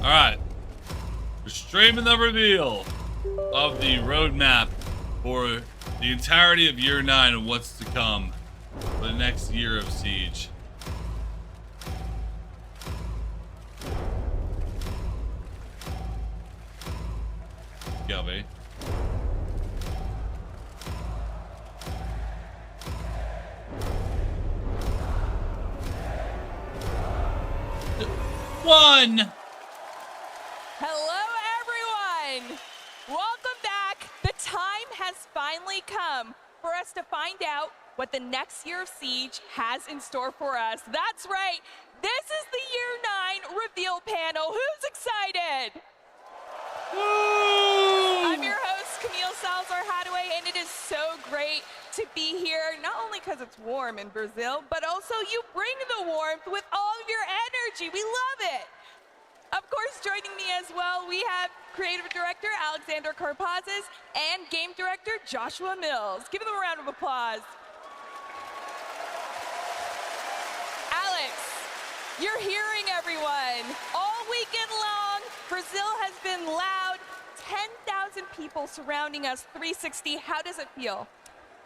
right. We're streaming the reveal of the roadmap for the entirety of year 9 and what's to come for the next year of Siege. Gubby. One. Hello, everyone. Welcome back. The time has finally come for us to find out what the next year of Siege has in store for us. That's right. This is the year 9 reveal panel. Who's excited? I'm your host, Camille Salazar-Hadaway, and it is so great to be here, not only because it's warm in Brazil, but also you bring the warmth with all of your energy. We love it. Of course, joining me as well, we have Creative Director Alexander Karpazis and Game Director Joshua Mills. Give them a round of applause. Alex, you're hearing everyone. All weekend long, Brazil has been loud. 10,000 people surrounding us 360. How does it feel?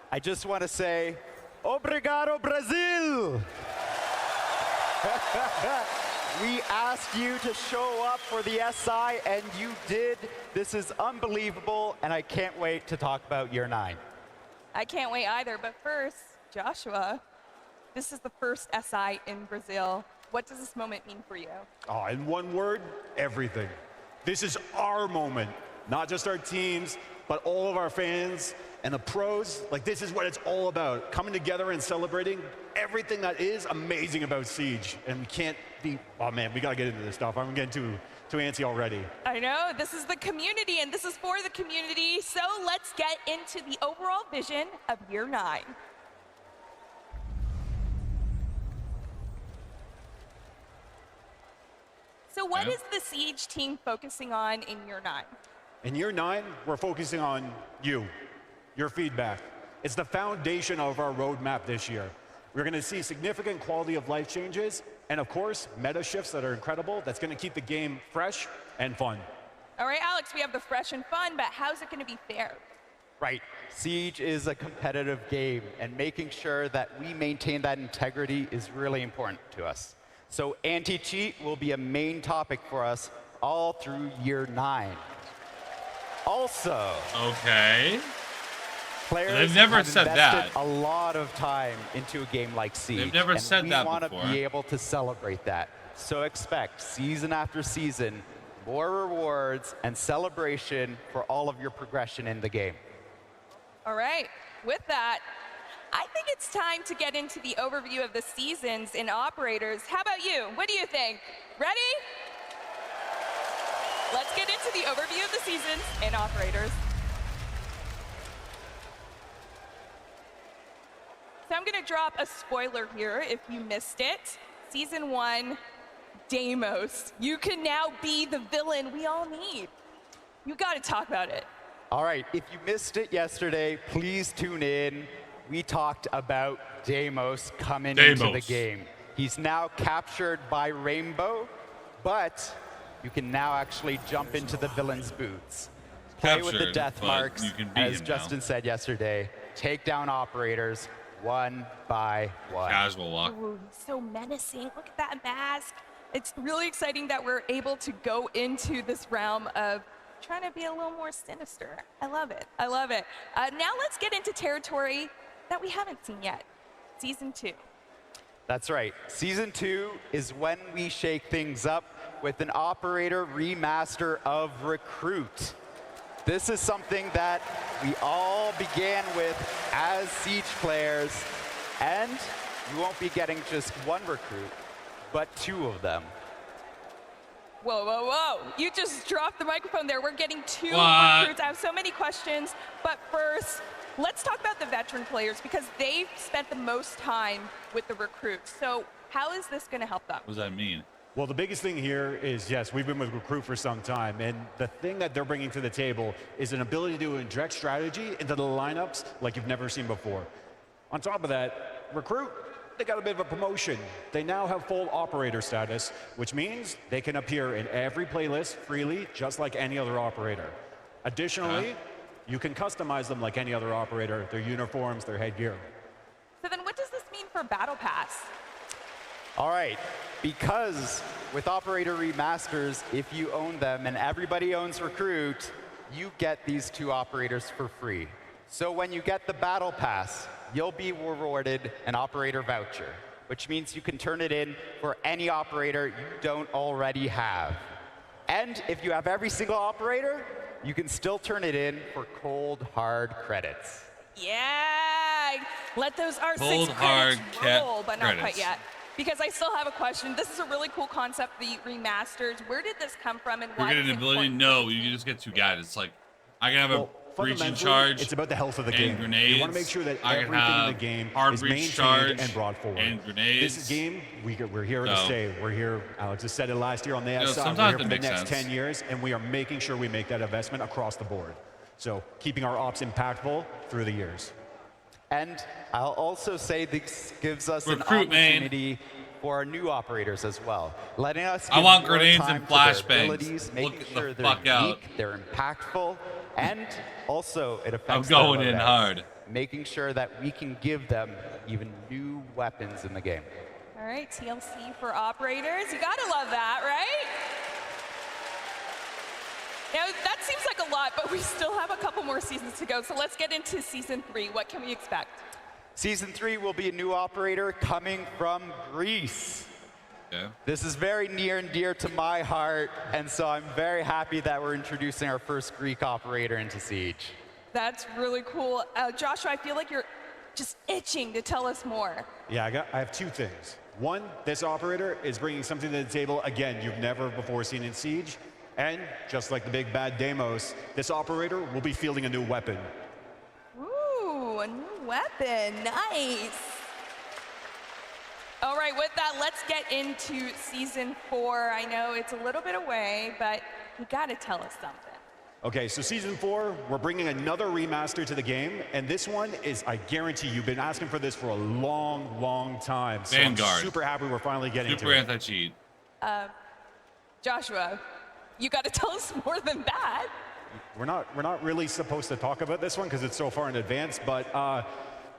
I just want to say, Obrigado, Brazil! We asked you to show up for the SI, and you did. This is unbelievable, and I can't wait to talk about year 9. I can't wait either, but first, Joshua, this is the first SI in Brazil. What does this moment mean for you? Oh, in one word, everything. This is our moment, not just our teams, but all of our fans and the pros. Like, this is what it's all about, coming together and celebrating everything that is amazing about Siege. And we can't be, oh man, we gotta get into this stuff. I'm getting too antsy already. I know, this is the community, and this is for the community. So let's get into the overall vision of year 9. So what is the Siege team focusing on in year 9? In year 9, we're focusing on you, your feedback. It's the foundation of our roadmap this year. We're gonna see significant quality of life changes, and of course, meta shifts that are incredible. That's gonna keep the game fresh and fun. All right, Alex, we have the fresh and fun, but how's it gonna be fair? Right. Siege is a competitive game, and making sure that we maintain that integrity is really important to us. So anti-cheat will be a main topic for us all through year 9. Also, Okay. players They've never have said invested that. a lot of time into a game like Siege. They've never said that we want to before. be able to celebrate that. So expect season after season, more rewards and celebration for all of your progression in the game. All right, with that, I think it's time to get into the overview of the seasons and operators. How about you? What do you think? Ready? Let's get into the overview of the seasons and operators. So I'm gonna drop a spoiler here if you missed it. Season 1, Deimos. You can now be the villain we all need. You gotta talk about it. All right, if you missed it yesterday, please tune in. We talked about Deimos coming into the game. He's now captured by Rainbow, but you can now actually jump into the villain's boots. Play with the death marks, as Justin said yesterday. Take down operators one by one. Casual walk. Ooh, so menacing. Look at that mask. It's really exciting that we're able to go into this realm of trying to be a little more sinister. I love it. I love it. Now let's get into territory that we haven't seen yet. Season 2. That's right. Season 2 is when we shake things up with an operator remaster of Recruit. This is something that we all began with as Siege players, and you won't be getting just one recruit, but 2 of them. Whoa, whoa, whoa. You just dropped the microphone there. We're getting 2 recruits. I have so many questions, but first, let's talk about the veteran players because they've spent the most time with the recruits. So how is this gonna help them? What does that mean? Well, the biggest thing here is, yes, we've been with Recruit for some time, and the thing that they're bringing to the table is an ability to inject strategy into the lineups like you've never seen before. On top of that, Recruit, they got a bit of a promotion. They now have full operator status, which means they can appear in every playlist freely, just like any other operator. Additionally, you can customize them like any other operator, their uniforms, their headgear. So then what does this mean for Battle Pass? All right, because with Operator Remasters, if you own them and everybody owns Recruit, you get these 2 operators for free. So when you get the Battle Pass, you'll be rewarded an operator voucher, which means you can turn it in for any operator you don't already have. And if you have every single operator, you can still turn it in for cold, hard credits. Yeah, let those R6 Cold, hard credits roll, but not credits. quite yet. Because I still have a question. This is a really cool concept, the remasters. Where did this come from and You're why getting is an it ability? important? No, you just get 2 guys. It's like, I can have a breaching fundamentally, charge. it's about the health of the and game. Grenades. You want to make sure that I can everything in have the game hard is breach maintained charge and brought forward. and grenades. This game, we're here to So- stay. We're here. Alex has said it last year on the know, SI. We're sometimes here it for the makes next sense. 10 years, and we are making sure we make that investment across the board. So keeping our ops impactful through the years. And I'll also say this gives us Recruit, an man. opportunity for our new operators as well, letting us I give want more grenades time and to their flashbangs. abilities, Look making the sure they're fuck out. unique, they're impactful, and also it affects I'm their going in loadouts, hard. making sure that we can give them even new weapons in the game. All right, TLC for operators. You gotta love that, right? Now, that seems like a lot, but we still have a couple more seasons to go. So let's get into season 3. What can we expect? Season 3 will be a new operator coming from Greece. Yeah. This is very near and dear to my heart, and so I'm very happy that we're introducing our first Greek operator into Siege. That's really cool. Joshua, I feel like you're just itching to tell us more. Yeah, I have 2 things. One, this operator is bringing something to the table, again, you've never before seen in Siege. And just like the big bad Deimos, this operator will be fielding a new weapon. Ooh, a new weapon. Nice. All right, with that, let's get into season 4. I know it's a little bit away, but you gotta tell us something. Okay, so season 4, we're bringing another remaster to the game, and this one is, I guarantee you've been asking for this for a long, long time. So Vanguard. I'm super happy we're finally getting Super to it. anti-cheat. Joshua, you gotta tell us more than that. We're not really supposed to talk about this one because it's so far in advance, but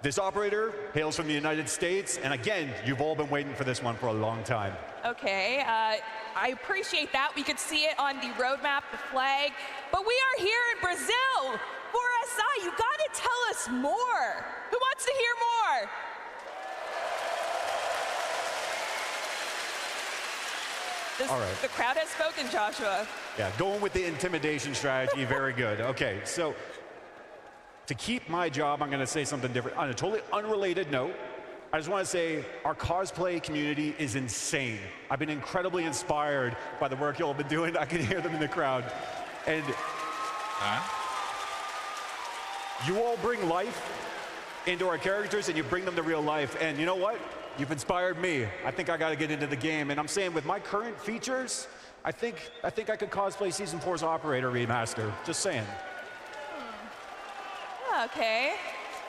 this operator hails from the United States, and again, you've all been waiting for this one for a long time. Okay, I appreciate that. We could see it on the roadmap, the flag, but we are here in Brazil for SI. You gotta tell us more. Who wants to hear more? All right. The crowd has spoken, Joshua. Yeah, going with the intimidation strategy, very good. Okay, so to keep my job, I'm gonna say something different. On a totally unrelated note, I just wanna say our cosplay community is insane. I've been incredibly inspired by the work y'all have been doing. I can hear them in the crowd. And you all bring life into our characters and you bring them to real life. And you know what? You've inspired me. I think I gotta get into the game. And I'm saying with my current features, I think I could cosplay Season 4's Operator Remaster. Just saying. Okay,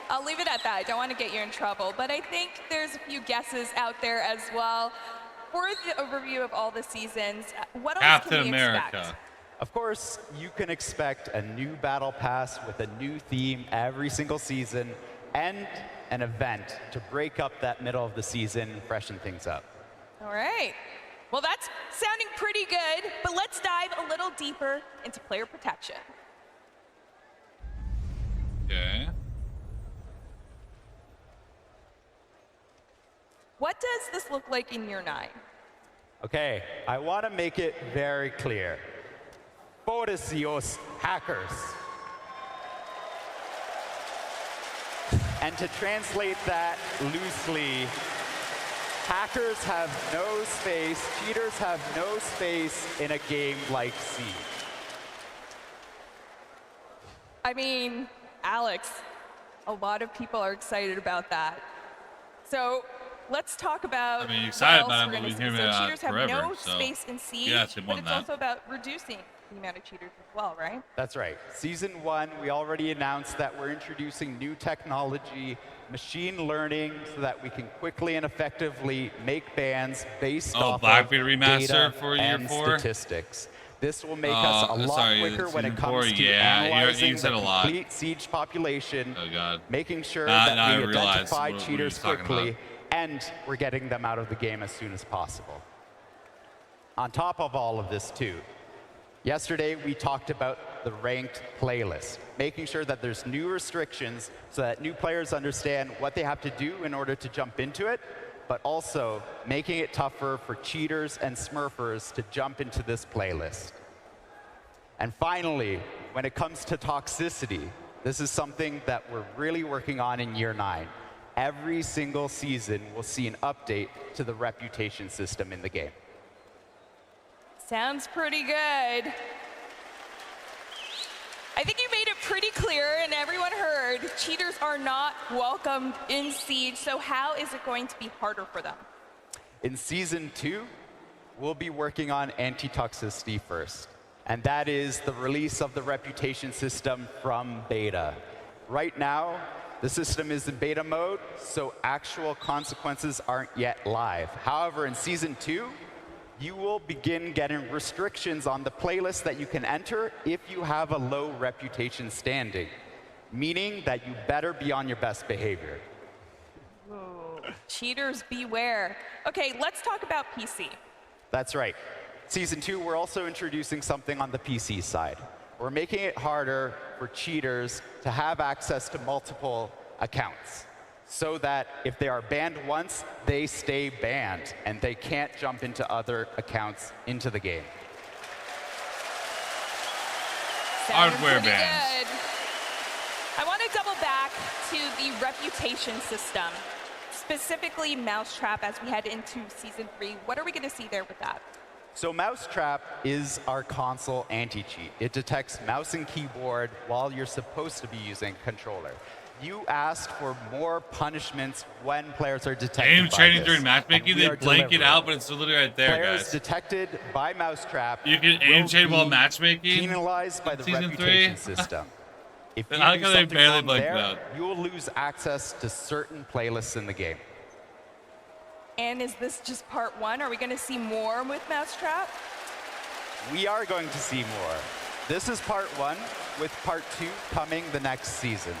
I'll leave it at that. I don't want to get you in trouble, but I think there's a few guesses out there as well. For the overview of all the seasons, what else Captain can we America. expect? Of course, you can expect a new battle pass with a new theme every single season and an event to break up that middle of the season and freshen things up. All right. Well, that's sounding pretty good, but let's dive a little deeper into player protection. Okay. What does this look like in year 9? Okay, I want to make it very clear. Foresios hackers. And to translate that loosely, hackers have no space, cheaters have no space in a game like Siege. I mean, Alex, a lot of people are excited about that. So let's talk about. I mean, excited what else about it, we're but gonna we've see. been So hearing about cheaters it have forever, no so space in Siege, yeah, it's more but than it's that. also about reducing the amount of cheaters as well, right? That's right. Season 1, we already announced that we're introducing new technology, machine learning, so that we can quickly and effectively make bans based off Blackbeard of remaster data for year and 4? statistics. This will make us a lot quicker when it Season 4, comes to yeah, analyzing you said the a lot. complete Siege population, Oh god. making sure Now that I we realize identify what cheaters he's talking quickly, about. and we're getting them out of the game as soon as possible. On top of all of this too, yesterday we talked about the ranked playlist, making sure that there's new restrictions so that new players understand what they have to do in order to jump into it, but also making it tougher for cheaters and smurfers to jump into this playlist. And finally, when it comes to toxicity, this is something that we're really working on in Year 9. Every single season will see an update to the reputation system in the game. Sounds pretty good. I think you made it pretty clear, and everyone heard, cheaters are not welcome in Siege, so how is it going to be harder for them? In Season 2, we'll be working on anti-toxicity first, and that is the release of the reputation system from beta. Right now, the system is in beta mode, so actual consequences aren't yet live. However, in Season 2, you will begin getting restrictions on the playlist that you can enter if you have a low reputation standing, meaning that you better be on your best behavior. Ooh, cheaters beware. Okay, let's talk about PC. That's right. Season 2, we're also introducing something on the PC side. We're making it harder for cheaters to have access to multiple accounts, so that if they are banned once, they stay banned, and they can't jump into other accounts into the game. Hardware Pretty bans. good. I want to double back to the reputation system, specifically Mousetrap as we head into Season 3. What are we going to see there with that? So Mousetrap is our console anti-cheat. It detects mouse and keyboard while you're supposed to be using a controller. You asked for more punishments when players are detected Aim by training this, during matchmaking, and we they are blank it delivering. out, but it's literally right there, Players guys. detected by Mousetrap You can aim will chain while be matchmaking penalized by in the Season reputation 3? system. If you I like do how they something barely wrong blanked it there, out. you will lose access to certain playlists in the game. And is this just part 1? Are we going to see more with Mousetrap? We are going to see more. This is part 1, with part 2 coming the next season.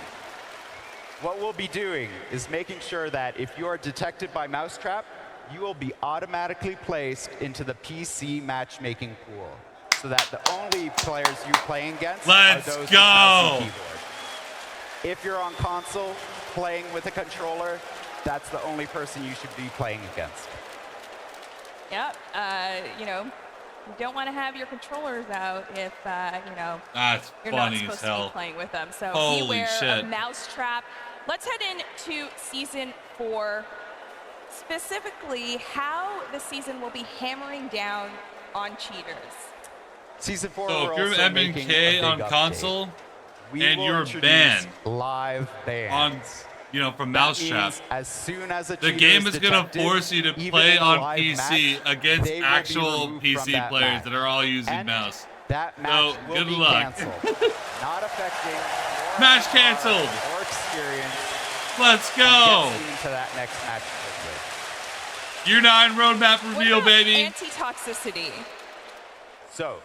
What we'll be doing is making sure that if you are detected by Mousetrap, you will be automatically placed into the PC matchmaking pool, so that the only players you're playing against are those with mouse and keyboard. If you're on console playing with a controller, that's the only person you should be playing against. Yep. You know, you don't want to have your controllers out if, you know, That's you're not funny supposed as to hell. be playing with them. So Holy beware shit. of Mousetrap. Let's head into Season 4. Specifically, how the season will be hammering down on cheaters. Season 4, So we're if you're also making MNK a on big console update. and will you're introduce banned live bans. on, you know, from That Mousetrap, means as soon as a the cheater game is going to detected, force you to even play in a on live PC match, against they will be actual removed PC from that players match. that are all using And mouse. that match So, will good be luck. canceled. Not affecting your Match MMR canceled. or experience. Let's Get go. you into that next match quickly. Year 9 roadmap What reveal, about baby. anti-toxicity? So,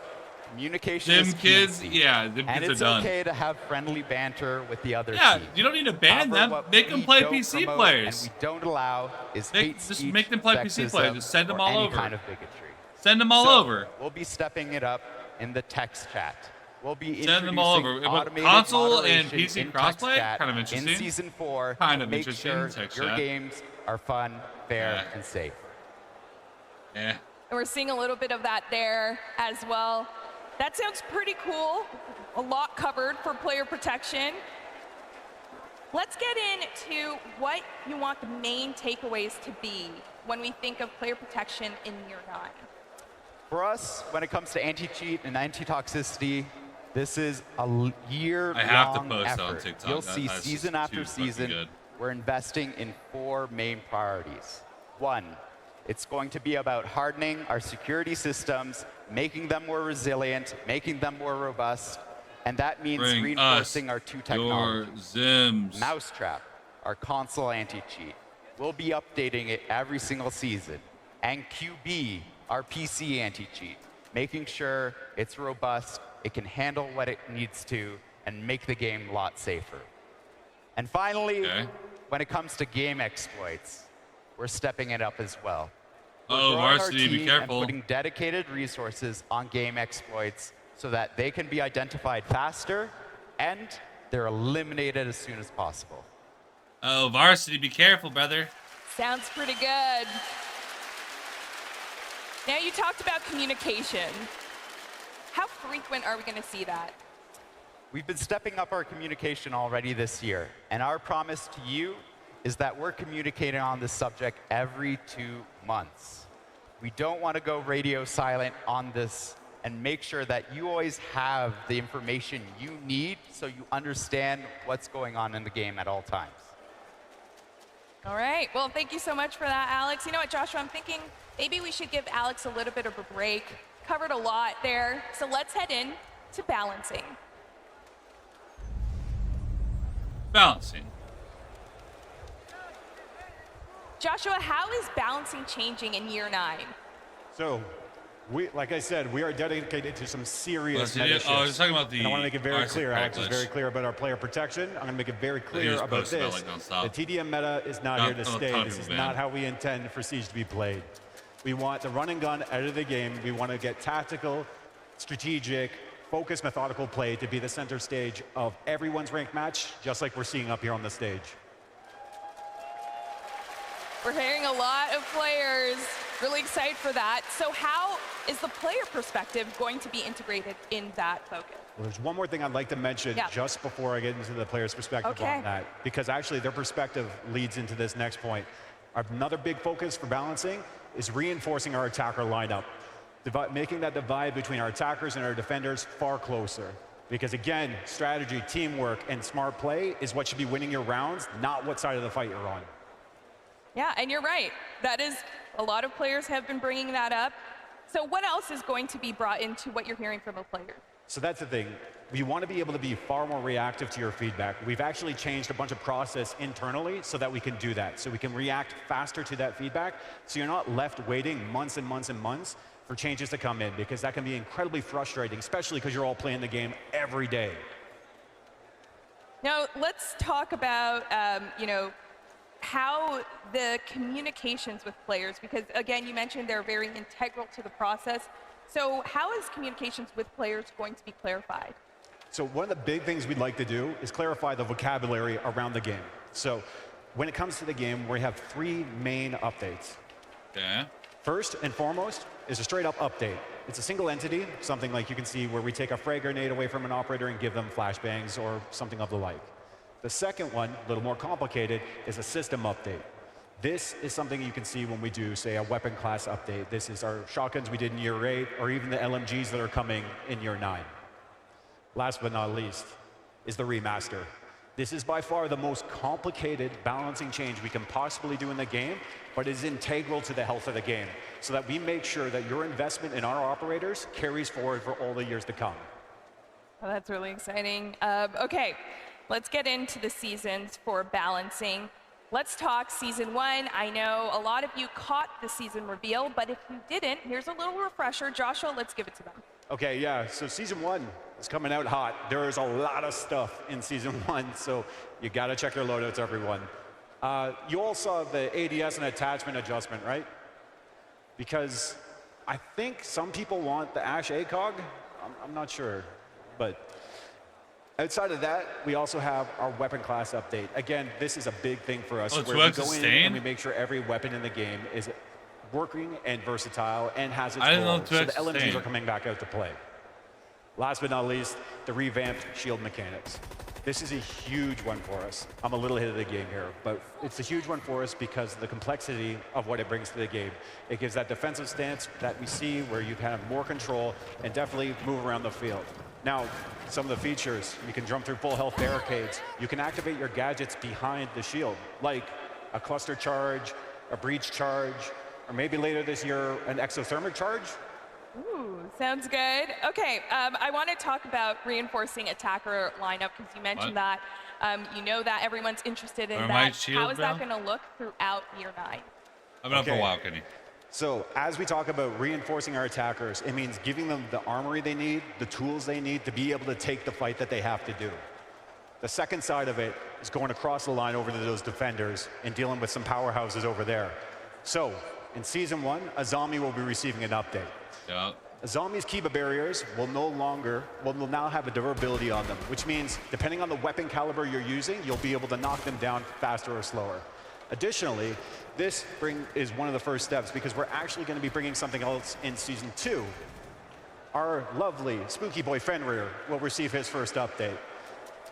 communication Them is kids, key. yeah, them And kids are it's done. okay to have friendly banter with the other Yeah, team. you don't need to ban However, them. what Make them we play don't PC promote players. And we don't allow is hate Just speech, make them play PC players. sexism, Just send them or all any over. kind of bigotry. Send them all So, over. We'll be stepping it up in the text chat. We'll be Send them all introducing over. But automated console and moderation PC in text crossplay? chat Kind of interesting. in Season 4 Kind to of make interesting, sure text your chat. games are fun, fair, Yeah. and safe. Yeah. And we're seeing a little bit of that there as well. That sounds pretty cool. A lot covered for player protection. Let's get into what you want the main takeaways to be when we think of player protection in Year 9. For us, when it comes to anti-cheat and anti-toxicity, this is a year-long I have to post effort. on TikTok. You'll see That's season just after too fucking season, good. we're investing in 4 main priorities. One, it's going to be about hardening our security systems, making them more resilient, making them more robust, and that means Bring reinforcing us our two your technologies. Zims. Mousetrap, our console anti-cheat. We'll be updating it every single season. And QB, our PC anti-cheat, making sure it's robust, it can handle what it needs to, and make the game a lot safer. And finally, when it comes to game exploits, we're stepping it up as well. We're growing our Varsity, be team careful. and putting dedicated resources on game exploits so that they can be identified faster and they're eliminated as soon as possible. Oh, Varsity, be careful, brother. Sounds pretty good. Now, you talked about communication. How frequent are we going to see that? We've been stepping up our communication already this year, and our promise to you is that we're communicating on this subject every 2 months. We don't want to go radio silent on this and make sure that you always have the information you need so you understand what's going on in the game at all times. All right. Well, thank you so much for that, Alex. You know what, Joshua? I'm thinking maybe we should give Alex a little bit of a break. Covered a lot there. So let's head in to balancing. Balancing. Joshua, how is balancing changing in year 9? So, like I said, we are dedicated to some serious meta shifts. I was talking about the. And I want to make it very clear. Alex is very clear about our player protection. I'm going to make it very clear about this. The TDM meta is not here to stay. This is not how we intend for Siege to be played. We want the run and gun out of the game. We want to get tactical, strategic, focused, methodical play to be the center stage of everyone's ranked match, just like we're seeing up here on the stage. We're hearing a lot of players really excited for that. So how is the player perspective going to be integrated in that focus? Well, there's one more thing I'd like to mention just before I get into the player's perspective on that, because actually their perspective leads into this next point. Another big focus for balancing is reinforcing our attacker lineup, making that divide between our attackers and our defenders far closer. Because again, strategy, teamwork, and smart play is what should be winning your rounds, not what side of the fight you're on. Yeah, and you're right. That is, a lot of players have been bringing that up. So what else is going to be brought into what you're hearing from the players? So that's the thing. We want to be able to be far more reactive to your feedback. We've actually changed a bunch of process internally so that we can do that. So we can react faster to that feedback. So you're not left waiting months and months and months for changes to come in, because that can be incredibly frustrating, especially because you're all playing the game every day. Now, let's talk about, how the communications with players, because again, you mentioned they're very integral to the process. So how is communications with players going to be clarified? So one of the big things we'd like to do is clarify the vocabulary around the game. So when it comes to the game, we have 3 main updates. Okay. First and foremost is a straight up update. It's a single entity, something like you can see where we take a frag grenade away from an operator and give them flashbangs or something of the like. The second one, a little more complicated, is a system update. This is something you can see when we do, say, a weapon class update. This is our shotguns we did in year 8, or even the LMGs that are coming in year 9. Last but not least is the remaster. This is by far the most complicated balancing change we can possibly do in the game, but is integral to the health of the game, so that we make sure that your investment in our operators carries forward for all the years to come. Oh, that's really exciting. Okay. Let's get into the seasons for balancing. Let's talk season 1. I know a lot of you caught the season reveal, but if you didn't, here's a little refresher. Joshua, let's give it to them. Okay, yeah, so season 1 is coming out hot. There is a lot of stuff in season 1, so you gotta check your loadouts, everyone. You all saw the ADS and attachment adjustment, right? Because I think some people want the Ash ACOG. I'm not sure, but outside of that, we also have our weapon class update. Again, this is a big thing for us, where we go in and we make sure every weapon in the game is working and versatile and has its role. So the LMGs are coming back out to play. Last but not least, the revamped shield mechanics. This is a huge one for us. I'm a little ahead of the game here, but it's a huge one for us because of the complexity of what it brings to the game. It gives that defensive stance that we see where you can have more control and definitely move around the field. Now, some of the features, you can jump through full health barricades. You can activate your gadgets behind the shield, like a cluster charge, a breach charge, or maybe later this year, an exothermic charge. Ooh, sounds good. Okay, I want to talk about reinforcing attacker lineup because you mentioned that. You know that everyone's interested in that. How is that going to look throughout year 9? I've been up for a while, Kenny. So as we talk about reinforcing our attackers, it means giving them the armory they need, the tools they need to be able to take the fight that they have to do. The second side of it is going across the line over to those defenders and dealing with some powerhouses over there. So in Season 1, Azami will be receiving an update. Yeah. Azami's Kiba barriers will now have a durability on them, which means depending on the weapon caliber you're using, you'll be able to knock them down faster or slower. Additionally, this is one of the first steps because we're actually going to be bringing something else in Season 2. Our lovely Spooky Boy Fenrir will receive his first update.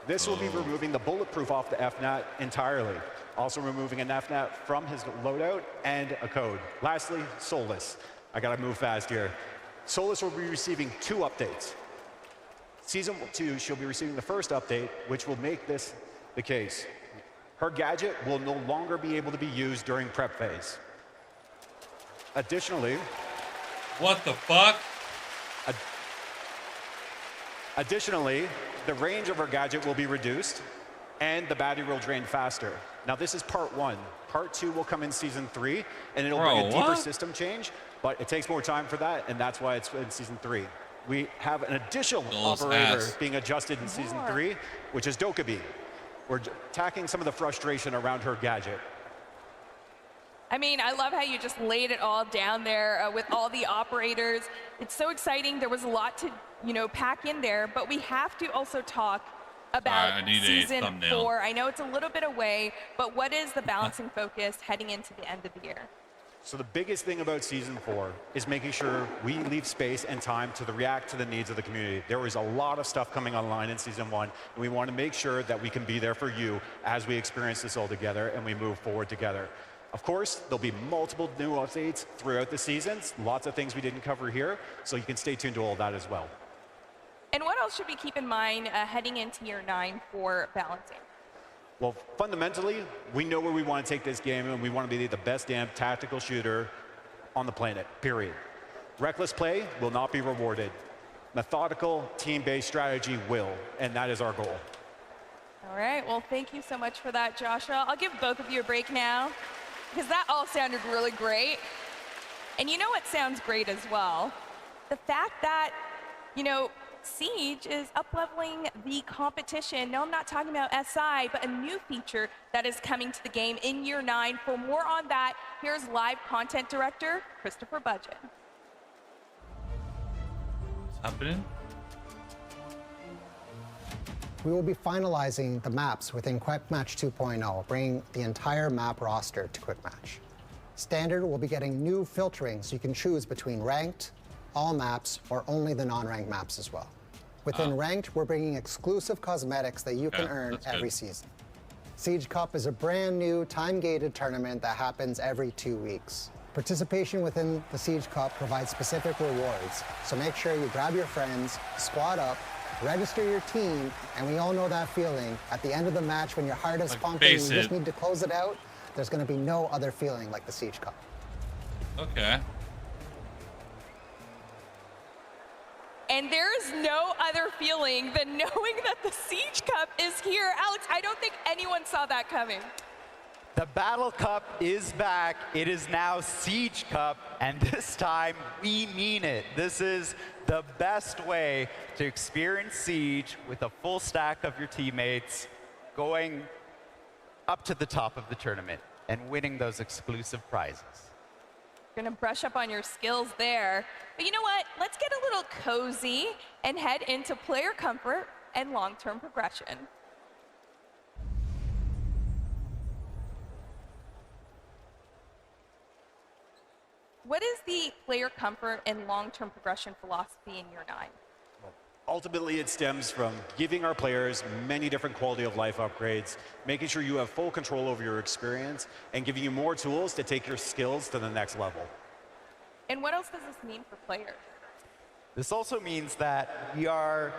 This will be removing the bulletproof off the FNAT entirely, also removing an FNAT from his loadout and a code. Lastly, Solus. I gotta move fast here. Solus will be receiving 2 updates. Season 2, she'll be receiving the first update, which will make this the case. Her gadget will no longer be able to be used during prep phase. Additionally, what the fuck? Additionally, the range of her gadget will be reduced and the battery will drain faster. Now this is part 1. Part 2 will come in Season 3 and it'll bring a deeper system change, but it takes more time for that and that's why it's in Season 3. We have an additional operator being adjusted in Season 3, which is Dokkaebi. We're attacking some of the frustration around her gadget. I mean, I love how you just laid it all down there with all the operators. It's so exciting. There was a lot to, pack in there, but we have to also talk about Season 4. I know it's a little bit away, but what is the balancing focus heading into the end of the year? So the biggest thing about Season 4 is making sure we leave space and time to react to the needs of the community. There is a lot of stuff coming online in Season 1, and we want to make sure that we can be there for you as we experience this all together and we move forward together. Of course, there'll be multiple new updates throughout the seasons, lots of things we didn't cover here, so you can stay tuned to all of that as well. And what else should we keep in mind heading into year 9 for balancing? Well, fundamentally, we know where we want to take this game, and we want to be the best damn tactical shooter on the planet, period. Reckless play will not be rewarded. Methodical, team-based strategy will, and that is our goal. All right, well, thank you so much for that, Joshua. I'll give both of you a break now, because that all sounded really great. And you know what sounds great as well? The fact that, Siege is up-leveling the competition. No, I'm not talking about SI, but a new feature that is coming to the game in year 9. For more on that, here's live content director, Christopher Budget. What's happening? We will be finalizing the maps within Quick Match 2.0, bringing the entire map roster to Quick Match. Standard will be getting new filtering so you can choose between ranked, all maps, or only the non-ranked maps as well. Within ranked, we're bringing exclusive cosmetics that you can earn every season. Siege Cup is a brand new time-gated tournament that happens every 2 weeks. Participation within the Siege Cup provides specific rewards, so make sure you grab your friends, squad up, register your team, and we all know that feeling. At the end of the match, when your heart is pumping, you just need to close it out, there's going to be no other feeling like the Siege Cup. Okay. And there's no other feeling than knowing that the Siege Cup is here. Alex, I don't think anyone saw that coming. The Battle Cup is back. It is now Siege Cup, and this time we mean it. This is the best way to experience Siege with a full stack of your teammates going up to the top of the tournament and winning those exclusive prizes. You're gonna brush up on your skills there. But you know what? Let's get a little cozy and head into player comfort and long-term progression. What is the player comfort and long-term progression philosophy in year 9? Ultimately, it stems from giving our players many different quality of life upgrades, making sure you have full control over your experience, and giving you more tools to take your skills to the next level. And what else does this mean for players? This also means that we are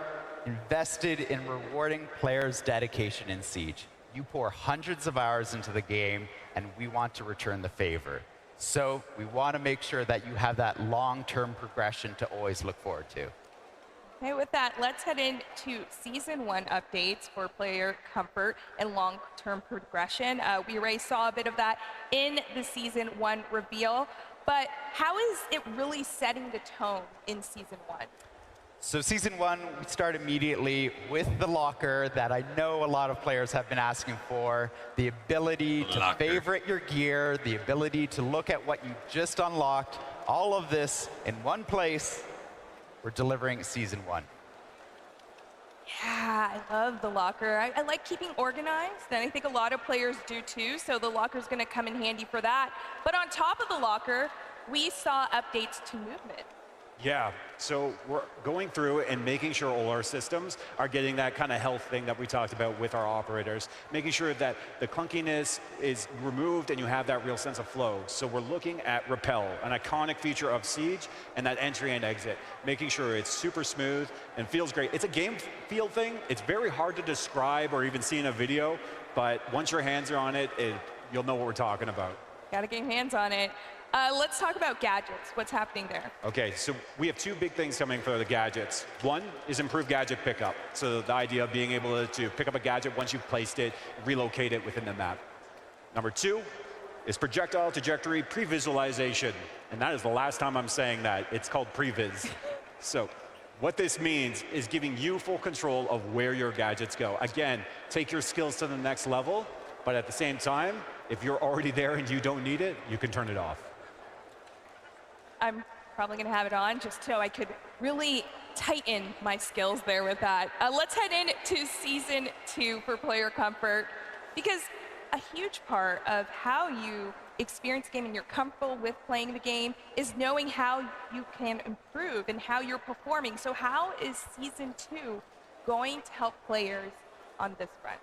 invested in rewarding players' dedication in Siege. You pour hundreds of hours into the game, and we want to return the favor. So we want to make sure that you have that long-term progression to always look forward to. Okay, with that, let's head into Season 1 updates for player comfort and long-term progression. We already saw a bit of that in the Season 1 reveal, but how is it really setting the tone in Season 1? So Season 1, we start immediately with the locker that I know a lot of players have been asking for. The ability to favorite your gear, the ability to look at what you just unlocked, all of this in one place. We're delivering Season 1. Yeah, I love the locker. I like keeping organized, and I think a lot of players do too, so the locker's gonna come in handy for that. But on top of the locker, we saw updates to movement. Yeah, so we're going through and making sure all our systems are getting that kind of health thing that we talked about with our operators, making sure that the clunkiness is removed and you have that real sense of flow. So we're looking at Repel, an iconic feature of Siege, and that entry and exit, making sure it's super smooth and feels great. It's a game feel thing. It's very hard to describe or even see in a video, but once your hands are on it, you'll know what we're talking about. Gotta get your hands on it. Let's talk about gadgets. What's happening there? Okay, so we have two big things coming for the gadgets. One is improved gadget pickup. So the idea of being able to pick up a gadget once you've placed it, relocate it within the map. Number two is projectile trajectory pre-visualization. And that is the last time I'm saying that. It's called previs. So what this means is giving you full control of where your gadgets go. Again, take your skills to the next level, but at the same time, if you're already there and you don't need it, you can turn it off. I'm probably gonna have it on just so I could really tighten my skills there with that. Let's head into Season 2 for player comfort, because a huge part of how you experience the game and you're comfortable with playing the game is knowing how you can improve and how you're performing. So how is Season 2 going to help players on this front?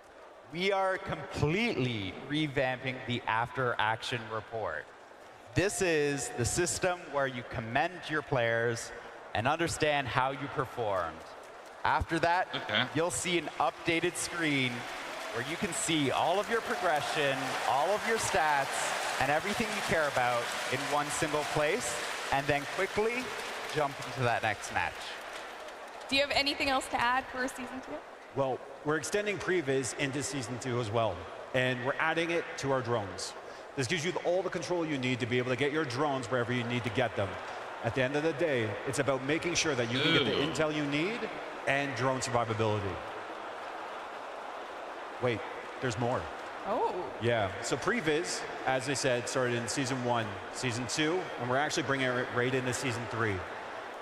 We are completely revamping the after action report. This is the system where you commend your players and understand how you performed. After that, you'll see an updated screen where you can see all of your progression, all of your stats, and everything you care about in one single place, and then quickly jump into that next match. Do you have anything else to add for Season 2? Well, we're extending previs into Season 2 as well, and we're adding it to our drones. This gives you all the control you need to be able to get your drones wherever you need to get them. At the end of the day, it's about making sure that you can get the intel you need and drone survivability. Wait, there's more. Oh. Yeah, so previs, as I said, started in Season 1, Season 2, and we're actually bringing it right into Season 3.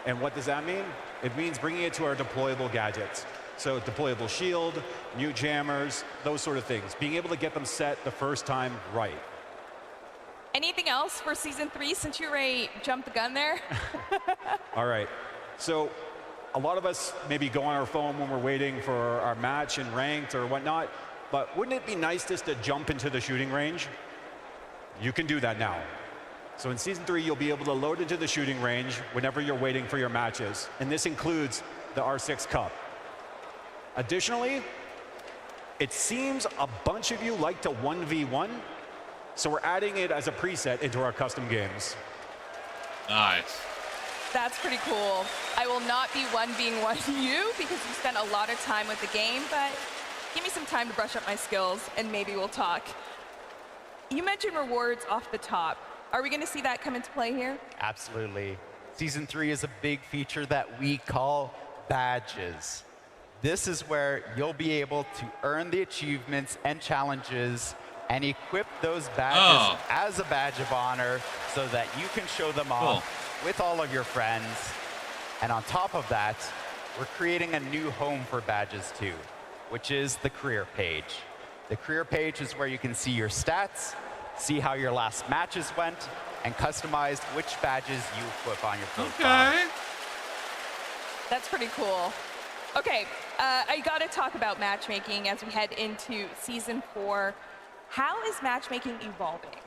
And what does that mean? It means bringing it to our deployable gadgets. So deployable shield, mute jammers, those sort of things. Being able to get them set the first time right. Anything else for Season 3 since you already jumped the gun there? All right. So a lot of us maybe go on our phone when we're waiting for our match in ranked or whatnot, but wouldn't it be nice just to jump into the shooting range? You can do that now. So in Season 3, you'll be able to load into the shooting range whenever you're waiting for your matches, and this includes the R6 Cup. Additionally, it seems a bunch of you like to 1v1, so we're adding it as a preset into our custom games. Nice. That's pretty cool. I will not be 1v1 you because you spent a lot of time with the game, but give me some time to brush up my skills and maybe we'll talk. You mentioned rewards off the top. Are we gonna see that come into play here? Absolutely. Season 3 is a big feature that we call badges. This is where you'll be able to earn the achievements and challenges and equip those badges as a badge of honor so that you can show them off with all of your friends. And on top of that, we're creating a new home for badges too, which is the career page. The career page is where you can see your stats, see how your last matches went, and customize which badges you equip on your profile. Okay. That's pretty cool. Okay, I gotta talk about matchmaking as we head into Season 4. How is matchmaking evolving?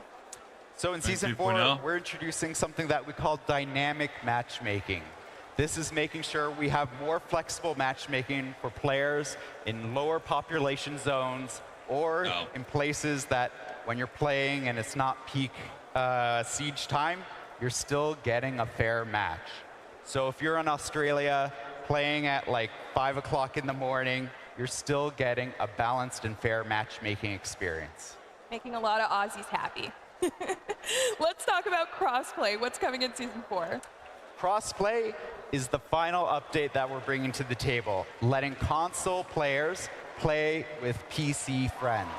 So in Season 4, we're introducing something that we call dynamic matchmaking. This is making sure we have more flexible matchmaking for players in lower population zones or in places that when you're playing and it's not peak siege time, you're still getting a fair match. So if you're in Australia playing at like 5 o'clock in the morning, you're still getting a balanced and fair matchmaking experience. Making a lot of Aussies happy. Let's talk about crossplay. What's coming in Season 4? Crossplay is the final update that we're bringing to the table, letting console players play with PC friends.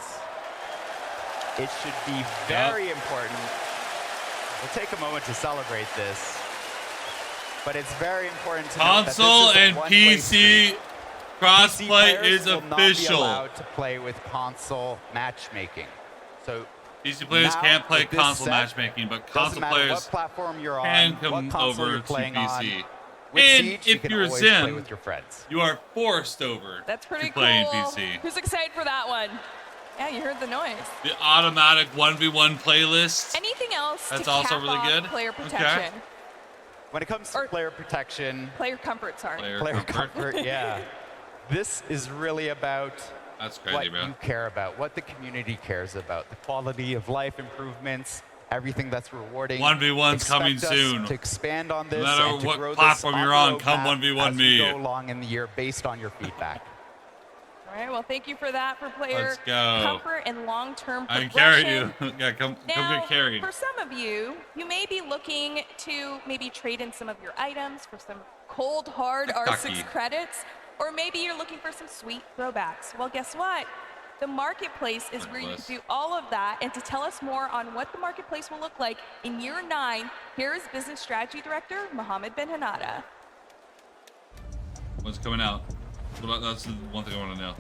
It should be very important. We'll take a moment to celebrate this, but it's very important to note that this is Console a and one-way PC street. crossplay PC is players will not be official. allowed to play with console matchmaking. So PC players now, can't play with this console set, matchmaking, but doesn't console matter players what platform you're can on, come what console over you're to playing on. PC. With And Siege, you if can you're always play Zen, with your friends. you are forced over That's pretty to cool. play in PC. Who's excited for that one? Yeah, you heard the noise. The automatic 1v1 playlist. Anything else That's to also cap really off good. player Okay. protection? When it comes to Or- player protection, Player comfort, sorry. player comfort, yeah. This is really about That's crazy, what bro. you care about, what the community cares about, the quality of life improvements, everything that's rewarding. 1v1's coming Expect us soon. to expand on this matter and to what grow platform this you're on on, the come roadmap 1v1 as me. we go along in the year based on your feedback. All right, well, thank you for that for player Let's go. comfort and long-term I can progression. carry you. Yeah, come Now, get carried. for some of you, you may be looking to maybe trade in some of your items for some cold, hard R6 Cocky. credits, or maybe you're looking for some sweet throwbacks. Well, guess what? The marketplace is where you can do all of that. And to tell us more on what the marketplace will look like in year 9, here is Business Strategy Director Mohammed Ben Hanada. What's coming out? That's the one thing I want to know.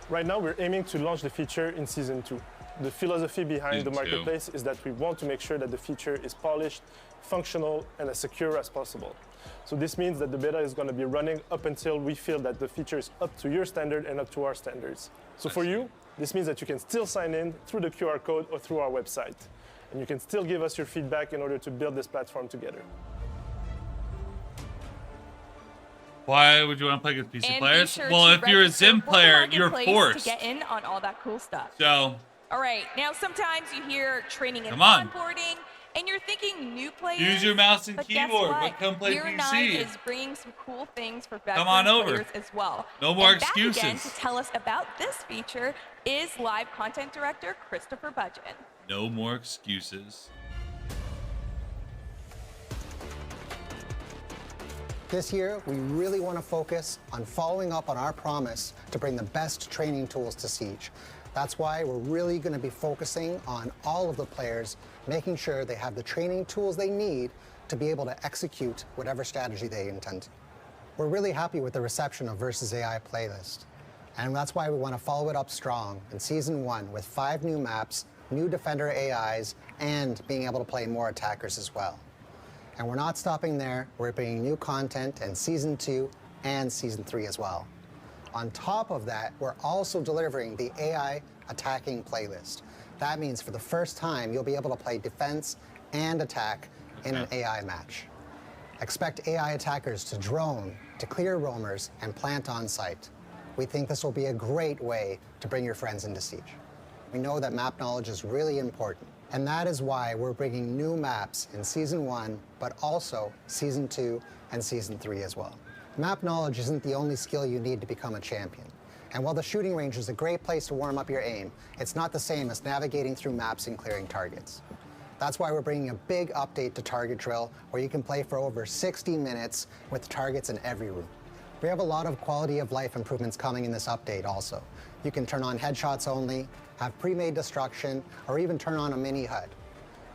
Right now, we're aiming to launch the feature in Season 2. The philosophy behind the Season 2. marketplace is that we want to make sure that the feature is polished, functional, and as secure as possible. So this means that the beta is going to be running up until we feel that the feature is up to your standard and up to our standards. So for you, this means that you can still sign in through the QR code or through our website. And you can still give us your feedback in order to build this platform together. Why would you want to play against PC And be players? sure Well, to if you're a register Sim for the player, you're marketplace forced. to get in on all that cool stuff. So, All right, now sometimes you hear training and Come on. onboarding, and you're thinking new players. Use your mouse and but guess keyboard, what? but come play Year PC. 9 is bringing some cool things for veteran on over. players as well. No more and back again excuses. to tell us about this feature is live content director Christopher Budgeon. no more excuses. This year, we really want to focus on following up on our promise to bring the best training tools to Siege. That's why we're really going to be focusing on all of the players, making sure they have the training tools they need to be able to execute whatever strategy they intend to. We're really happy with the reception of Versus AI playlist, and that's why we want to follow it up strong in Season 1 with 5 new maps, new Defender AIs, and being able to play more attackers as well. And we're not stopping there. We're bringing new content in Season 2 and Season 3 as well. On top of that, we're also delivering the AI attacking playlist. That means for the first time, you'll be able to play defense and attack in an AI match. Expect AI attackers to drone, to clear roamers, and plant on site. We think this will be a great way to bring your friends into Siege. We know that map knowledge is really important, and that is why we're bringing new maps in Season 1, but also Season 2 and Season 3 as well. Map knowledge isn't the only skill you need to become a champion. And while the shooting range is a great place to warm up your aim, it's not the same as navigating through maps and clearing targets. That's why we're bringing a big update to Target Drill, where you can play for over 60 minutes with targets in every room. We have a lot of quality of life improvements coming in this update also. You can turn on headshots only, have pre-made destruction, or even turn on a mini HUD.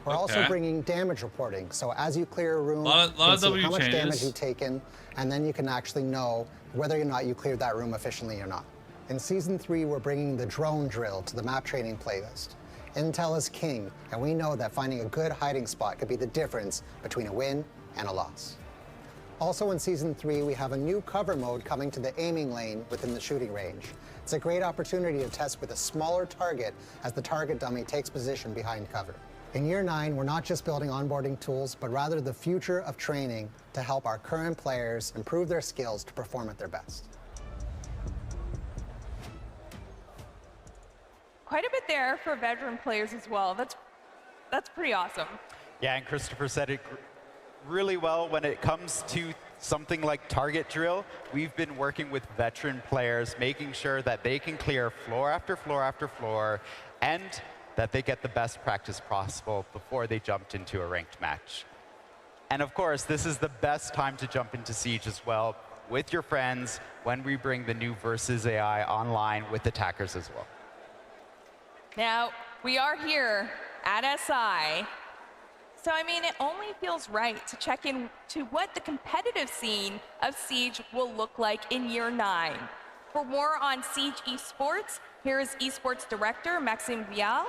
We're also bringing damage reporting, so as you clear a room, Lot you can of see W how much damage changes. you've taken, and then you can actually know whether or not you cleared that room efficiently or not. In Season 3, we're bringing the drone drill to the map training playlist. Intel is king, and we know that finding a good hiding spot could be the difference between a win and a loss. Also in Season 3, we have a new cover mode coming to the aiming lane within the shooting range. It's a great opportunity to test with a smaller target as the target dummy takes position behind cover. In Year 9, we're not just building onboarding tools, but rather the future of training to help our current players improve their skills to perform at their best. quite a bit there for veteran players as well. That's pretty awesome. Yeah, and Christopher said it really well. When it comes to something like target drill, we've been working with veteran players, making sure that they can clear floor after floor after floor, and that they get the best practice possible before they jumped into a ranked match. And of course, this is the best time to jump into Siege as well with your friends when we bring the new Versus AI online with attackers as well. Now, we are here at SI. So, I mean, it only feels right to check in to what the competitive scene of Siege will look like in year 9. For more on Siege Esports, here is Esports Director Maxime Vial.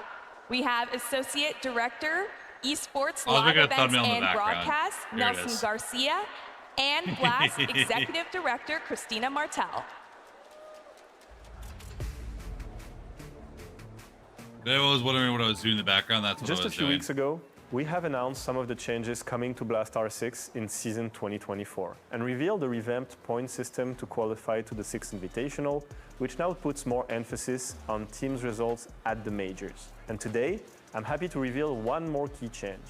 We have Associate Director, Esports Live Events and Broadcast, Nelson Garcia, and Blast Executive Director, Christina Martel. I was wondering what I was doing in the background. That's what I was doing. Just a few weeks ago, we have announced some of the changes coming to Blast R6 in season 2024 and revealed the revamped point system to qualify to the 6th Invitational, which now puts more emphasis on teams' results at the majors. And today, I'm happy to reveal one more key change.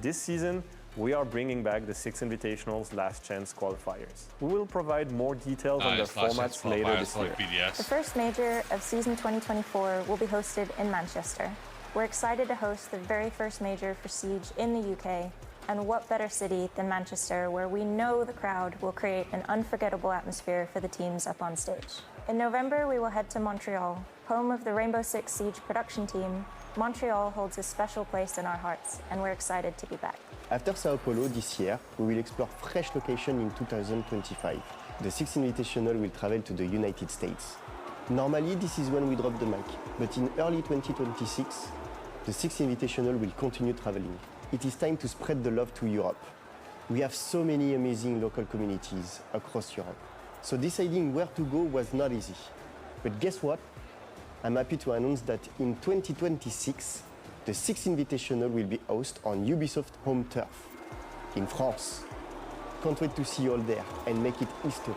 This season, we are bringing back the 6th Invitational's Last Chance qualifiers. We will provide more details on their formats later this year. The first major of season 2024 will be hosted in Manchester. We're excited to host the very first major for Siege in the UK, and what better city than Manchester, where we know the crowd will create an unforgettable atmosphere for the teams up on stage. In November, we will head to Montreal, home of the Rainbow Six Siege production team. Montreal holds a special place in our hearts, and we're excited to be back. After Sao Paulo this year, we will explore fresh locations in 2025. The 6th Invitational will travel to the United States. Normally, this is when we drop the mic, but in early 2026, the 6th Invitational will continue traveling. It is time to spread the love to Europe. We have so many amazing local communities across Europe, so deciding where to go was not easy. But guess what? I'm happy to announce that in 2026, the 6th Invitational will be hosted on Ubisoft home turf in France. Can't wait to see you all there and make it history.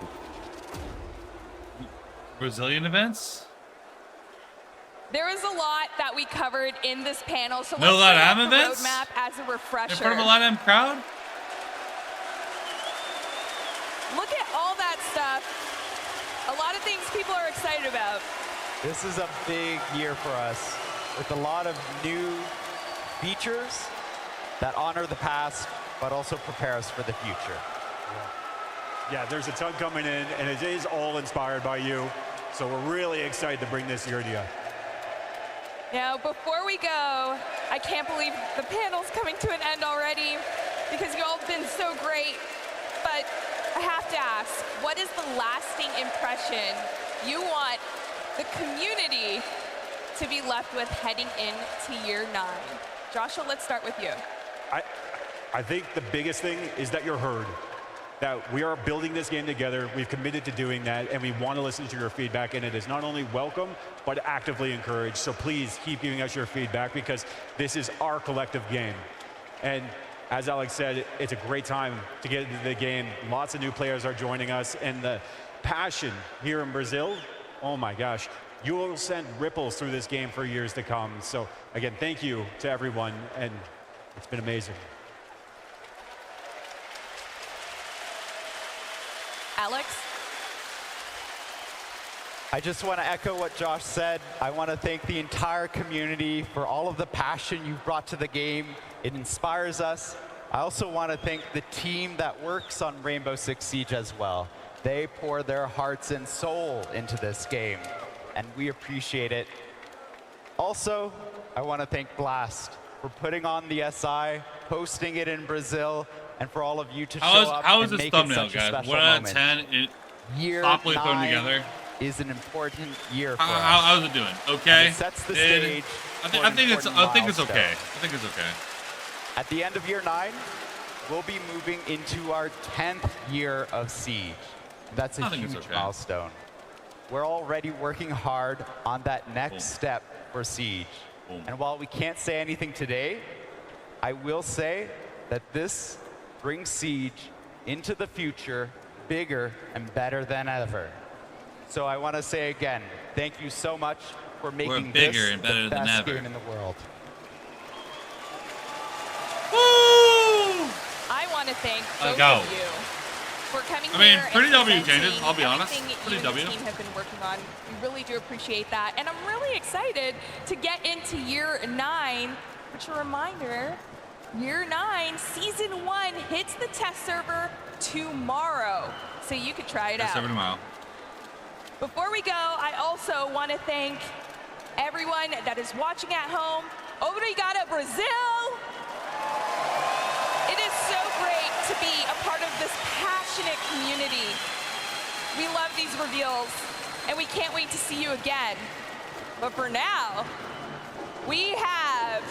Brazilian events? There is a lot that we covered in this panel, so no let's LATAM the events? roadmap as a refresher. In front of a LATAM crowd? Look at all that stuff. A lot of things people are excited about. This is a big year for us, with a lot of new features that honor the past, but also prepare us for the future. Yeah, there's a ton coming in, and it is all inspired by you. So we're really excited to bring this year to you. Now, before we go, I can't believe the panel's coming to an end already because you all have been so great. But I have to ask, what is the lasting impression you want the community to be left with heading into year 9? Joshua, let's start with you. I think the biggest thing is that you're heard. That we are building this game together, we've committed to doing that, and we want to listen to your feedback, and it is not only welcome, but actively encouraged. So please keep giving us your feedback, because this is our collective game. And as Alex said, it's a great time to get into the game. Lots of new players are joining us, and the passion here in Brazil, oh my gosh, you will send ripples through this game for years to come. So again, thank you to everyone, and it's been amazing. Alex? I just want to echo what Josh said. I want to thank the entire community for all of the passion you've brought to the game. It inspires us. I also want to thank the team that works on Rainbow Six Siege as well. They pour their hearts and soul into this game, and we appreciate it. Also, I want to thank Blast for putting on the SI, hosting it in Brazil, and for all of you to show up and make it such a special moment. 1 out of 10, Year properly thrown 9 together. Is an important year for us. How's it doing? Okay. And it sets the stage. I think it's okay. I think it's okay. At the end of year 9, we'll be moving into our 10th year of Siege. That's a huge milestone. We're already working hard on that next step for Siege. And while we can't say anything today, I will say that this brings Siege into the future bigger and better than ever. So I want to say again, thank you so much for making bigger this and better the than best ever. game in the world. Woo! I want to thank both go. of you for coming I mean, here pretty and W presenting changes, I'll be honest. everything Pretty you and the W. team have been working on. We really do appreciate that. And I'm really excited to get into year 9, which, a reminder, year 9, season 1 hits the test server tomorrow. So you could try it out. Server tomorrow. Before we go, I also want to thank everyone that is watching at home. Obrigado, Brazil! It is so great to be a part of this passionate community. We love these reveals, and we can't wait to see you again. But for now, we have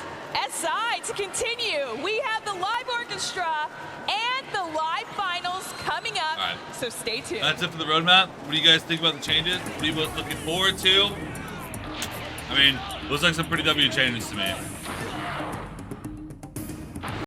SI to continue. We have the live orchestra and the live finals coming up, All right. so stay tuned. That's it for the roadmap. What do you guys think about the changes? What are you both looking forward to? I mean, looks like some pretty W changes to me.